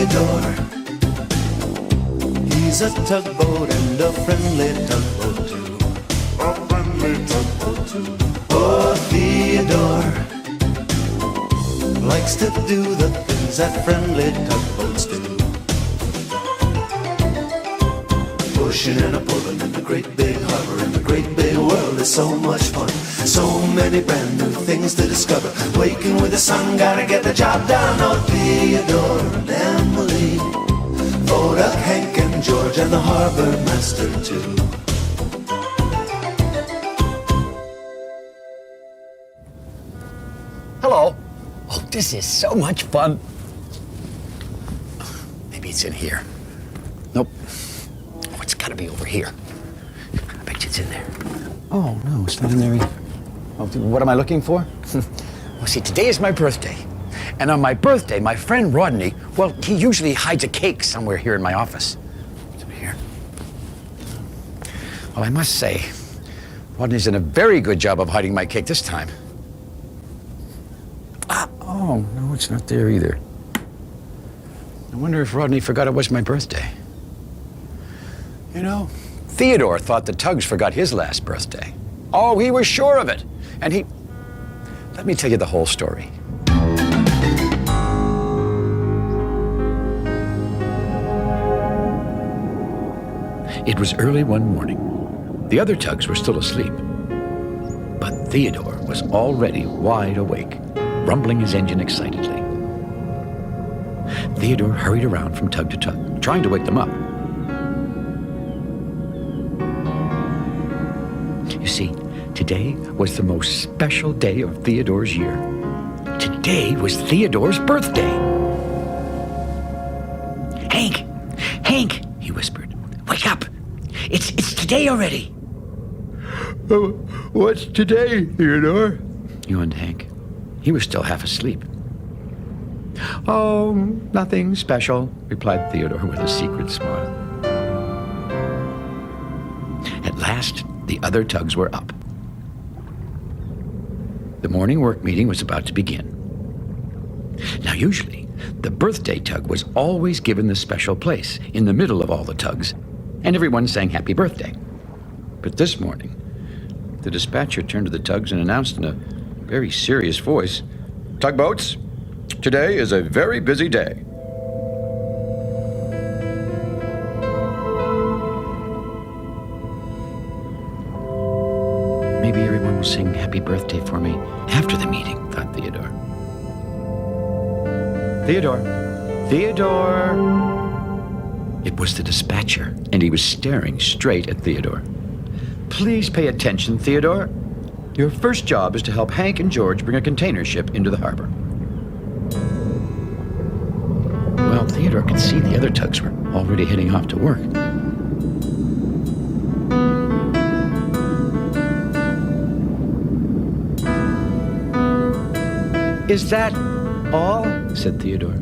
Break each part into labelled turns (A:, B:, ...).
A: Theodore. He's a tugboat and a friendly tugboat too. A friendly tugboat too. Oh, Theodore likes to do the things that friendly tugboats do. Pushing and a pulling in the great big harbor, in the great big world is so much fun. So many brand new things to discover. Waking with the sun, gotta get the job done. Oh, Theodore and Emily, Vodak, Hank and George, and the harbor master too.
B: Hello. Oh, this is so much fun. Maybe it's in here. Nope. Oh, it's gotta be over here. I bet you it's in there. Oh, no, it's not in there either. Oh, what am I looking for? Well, see, today is my birthday. And on my birthday, my friend Rodney, well, he usually hides a cake somewhere here in my office. It's over here. Well, I must say, Rodney's done a very good job of hiding my cake this time. Oh, no, it's not there either. I wonder if Rodney forgot it was my birthday. You know, Theodore thought the Tugs forgot his last birthday. Oh, he was sure of it. And he... Let me tell you the whole story. It was early one morning. The other Tugs were still asleep. But Theodore was already wide awake, rumbling his engine excitedly. Theodore hurried around from tug to tug, trying to wake them up. You see, today was the most special day of Theodore's year. Today was Theodore's birthday. Hank! Hank! He whispered. Wake up! It's today already!
C: Oh, what's today, Theodore?
B: Yawned Hank. He was still half asleep. Oh, nothing special, replied Theodore with a secret smile. At last, the other Tugs were up. The morning work meeting was about to begin. Now, usually, the birthday Tug was always given the special place in the middle of all the Tugs, and everyone sang happy birthday. But this morning, the dispatcher turned to the Tugs and announced in a very serious voice, "Tugboats, today is a very busy day." Maybe everyone will sing happy birthday for me after the meeting, thought Theodore. Theodore! Theodore! It was the dispatcher, and he was staring straight at Theodore. Please pay attention, Theodore. Your first job is to help Hank and George bring a container ship into the harbor. Well, Theodore could see the other Tugs were already heading off to work. Is that all? Said Theodore.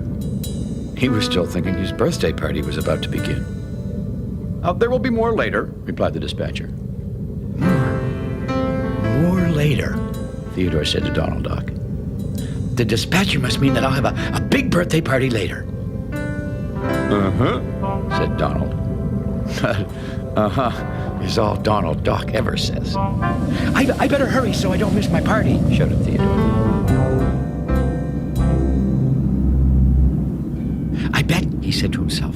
B: He was still thinking his birthday party was about to begin. There will be more later, replied the dispatcher. More later, Theodore said to Donald Duck. The dispatcher must mean that I'll have a big birthday party later. Uh-huh, said Donald. Uh-huh is all Donald Duck ever says. I better hurry so I don't miss my party, shouted Theodore. I bet, he said to himself,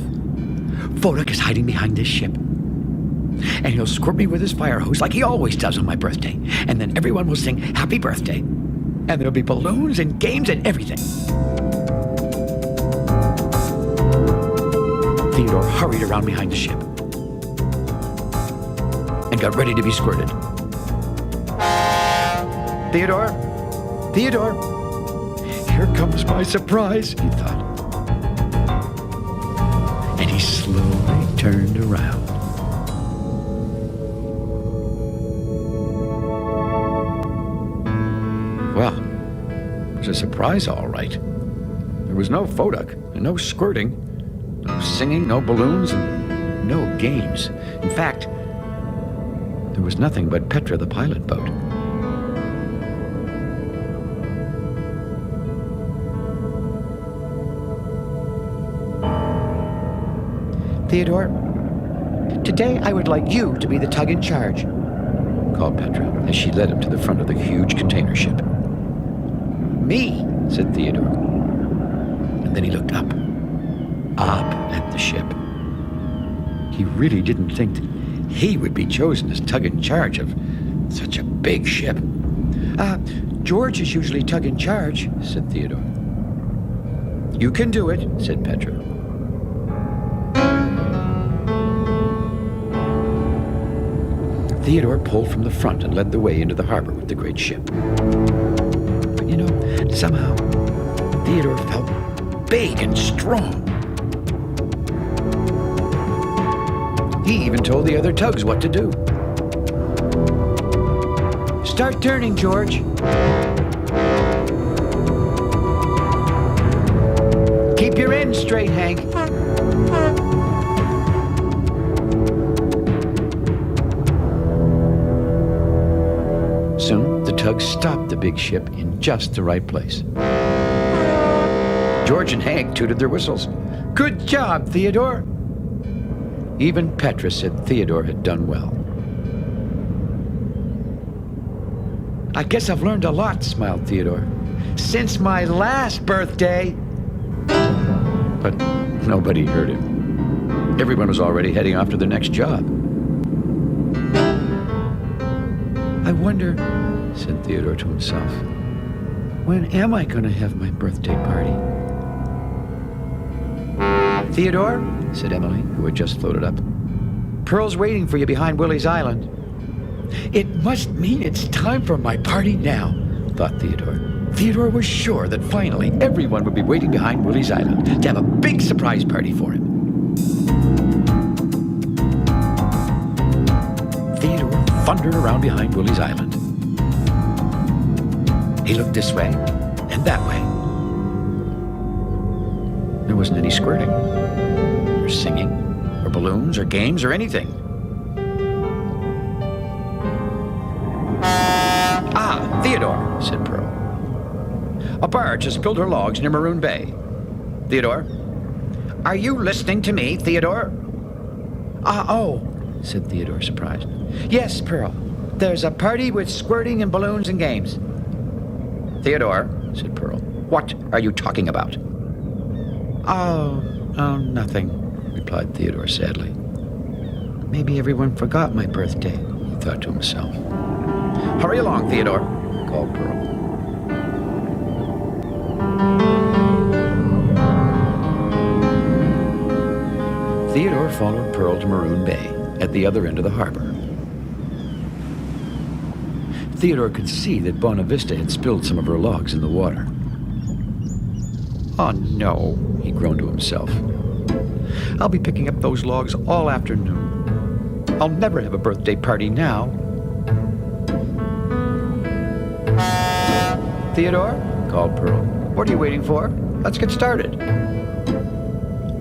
B: Vodak is hiding behind this ship. And he'll squirt me with his fire hose like he always does on my birthday. And then everyone will sing happy birthday. And there'll be balloons and games and everything. Theodore hurried around behind the ship and got ready to be squirted. Theodore! Theodore! Here comes my surprise, he thought. And he slowly turned around. Well, it was a surprise, all right. There was no Vodak and no squirting, no singing, no balloons, and no games. In fact, there was nothing but Petra the pilot boat. Theodore, today I would like you to be the tug in charge, called Petra as she led him to the front of the huge container ship. Me, said Theodore. And then he looked up at the ship. He really didn't think that he would be chosen as tug in charge of such a big ship. George is usually tug in charge, said Theodore. You can do it, said Petra. Theodore pulled from the front and led the way into the harbor with the great ship. But somehow, Theodore felt big and strong. He even told the other tugs what to do. Start turning, George. Keep your end straight, Hank. Soon, the tugs stopped the big ship in just the right place. George and Hank tooted their whistles. Good job, Theodore. Even Petra said Theodore had done well. I guess I've learned a lot, smiled Theodore, since my last birthday. But nobody heard him. Everyone was already heading off to their next job. I wonder, said Theodore to himself, when am I going to have my birthday party? Theodore, said Emily, who had just floated up, Pearl's waiting for you behind Willie's Island. It must mean it's time for my party now, thought Theodore. Theodore was sure that finally everyone would be waiting behind Willie's Island to have a big surprise party for him. Theodore thundered around behind Willie's Island. He looked this way and that way. There wasn't any squirting, or singing, or balloons, or games, or anything. Theodore, said Pearl. A barge has spilled her logs near Maroon Bay. Theodore? Are you listening to me, Theodore? Said Theodore, surprised. Yes, Pearl. There's a party with squirting and balloons and games. Theodore, said Pearl. What are you talking about? Oh, nothing, replied Theodore sadly. Maybe everyone forgot my birthday, he thought to himself. Hurry along, Theodore, called Pearl. Theodore followed Pearl to Maroon Bay, at the other end of the harbor. Theodore could see that Bonavista had spilled some of her logs in the water. Oh no, he groaned to himself. I'll be picking up those logs all afternoon. I'll never have a birthday party now. Theodore, called Pearl. What are you waiting for? Let's get started.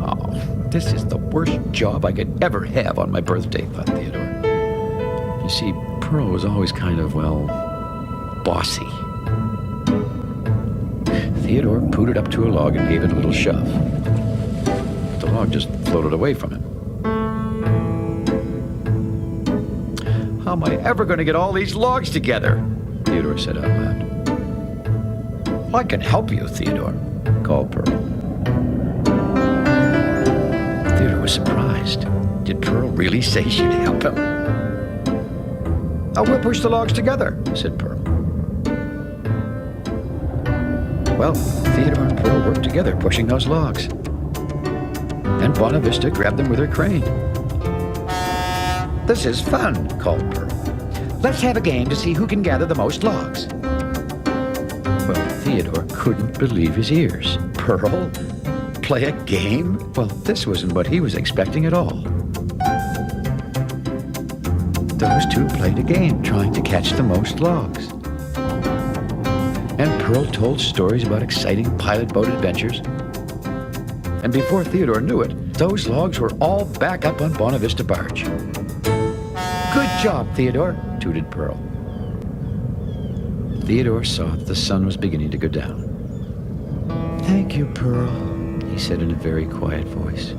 B: Oh, this is the worst job I could ever have on my birthday, thought Theodore. You see, Pearl was always kind of, bossy. Theodore pooted up to a log and gave it a little shove. The log just floated away from him. How am I ever going to get all these logs together? Theodore said out loud. I can help you, Theodore, called Pearl. Theodore was surprised. Did Pearl really say she'd help him? We'll push the logs together, said Pearl. Well, Theodore and Pearl worked together pushing those logs. And Bonavista grabbed them with her crane. This is fun, called Pearl. Let's have a game to see who can gather the most logs. Well, Theodore couldn't believe his ears. Pearl? Play a game? Well, this wasn't what he was expecting at all. Those two played a game trying to catch the most logs. And Pearl told stories about exciting pilot boat adventures. And before Theodore knew it, those logs were all back up on Bonavista barge. Good job, Theodore, tooted Pearl. Theodore saw that the sun was beginning to go down. Thank you, Pearl, he said in a very quiet voice.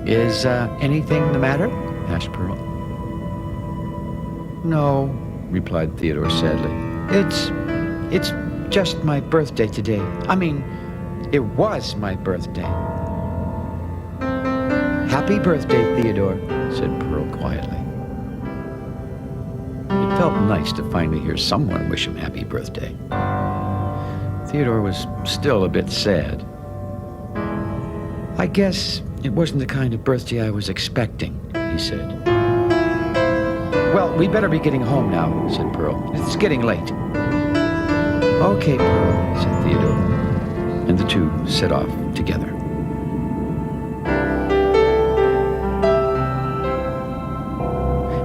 B: Is anything the matter? Asked Pearl. No, replied Theodore sadly. It's just my birthday today. I mean, it was my birthday. Happy birthday, Theodore, said Pearl quietly. It felt nice to finally hear someone wish him happy birthday. Theodore was still a bit sad. I guess it wasn't the kind of birthday I was expecting, he said. Well, we better be getting home now, said Pearl. It's getting late. Okay, Pearl, said Theodore, and the two set off together.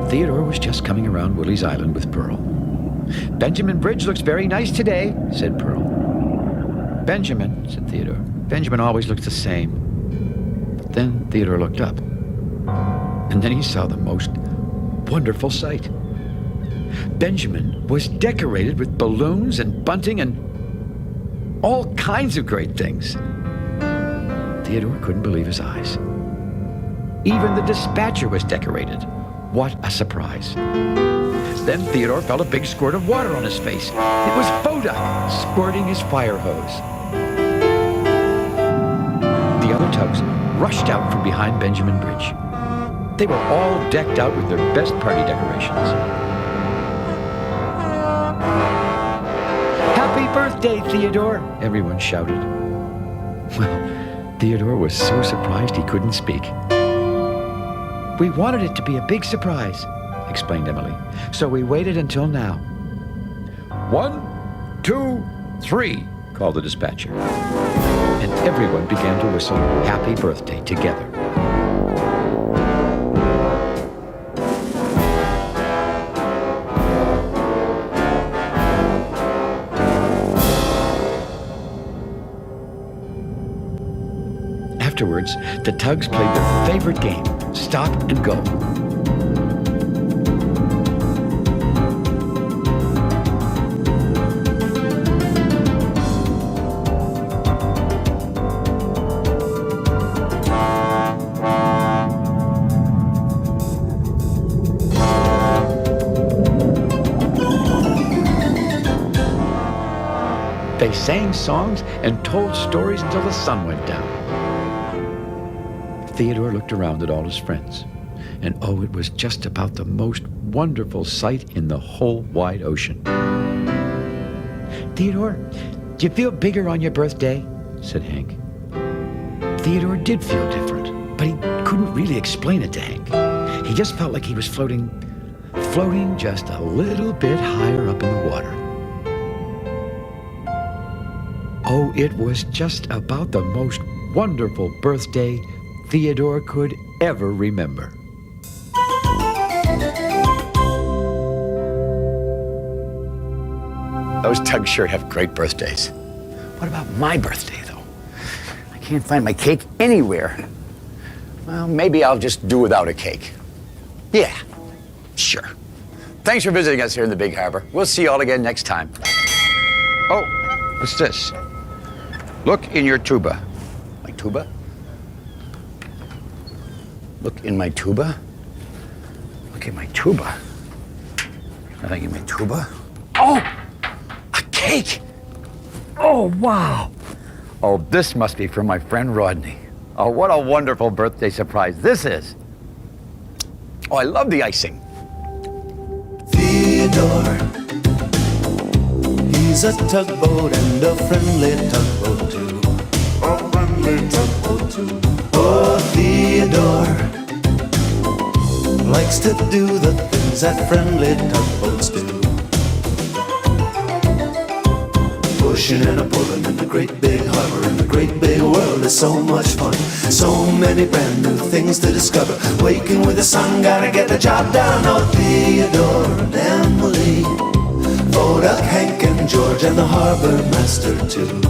B: Theodore was just coming around Willie's Island with Pearl. Benjamin Bridge looks very nice today, said Pearl. Benjamin, said Theodore. Benjamin always looks the same. But then Theodore looked up, and then he saw the most wonderful sight. Benjamin was decorated with balloons and bunting and all kinds of great things. Theodore couldn't believe his eyes. Even the dispatcher was decorated. What a surprise. Then Theodore felt a big squirt of water on his face. It was Foda squirting his fire hose. The other tugs rushed out from behind Benjamin Bridge. They were all decked out with their best party decorations. Happy birthday, Theodore, everyone shouted. Well, Theodore was so surprised he couldn't speak. We wanted it to be a big surprise, explained Emily, so we waited until now. 1, 2, 3, called the dispatcher. And everyone began to whistle Happy Birthday together. Afterwards, the tugs played their favorite game, Stop and Go. They sang songs and told stories until the sun went down. Theodore looked around at all his friends, and oh, it was just about the most wonderful sight in the whole wide ocean. Theodore, do you feel bigger on your birthday? Said Hank. Theodore did feel different, but he couldn't really explain it to Hank. He just felt like he was floating just a little bit higher up in the water. Oh, it was just about the most wonderful birthday Theodore could ever remember.
D: Those tugs sure have great birthdays. What about my birthday, though? I can't find my cake anywhere. Well, maybe I'll just do without a cake. Yeah, sure. Thanks for visiting us here in the Big Harbor. We'll see you all again next time.
B: Oh, what's this? Look in your tuba.
D: My tuba? Look in my tuba? Look in my tuba. Nothing in my tuba. Oh! A cake! Oh, wow!
B: Oh, this must be from my friend Rodney. Oh, what a wonderful birthday surprise this is.
D: Oh, I love the icing.
A: Theodore, he's a tugboat and a friendly tugboat too. A friendly tugboat too. Oh, Theodore likes to do the things that friendly tugboats do. Pushing and a pulling in the great big harbor, in the great big world is so much fun. So many brand new things to discover. Waking with the sun, gotta get the job done. Oh, Theodore and Emily, Vodak, Hank and George, and the harbor master too.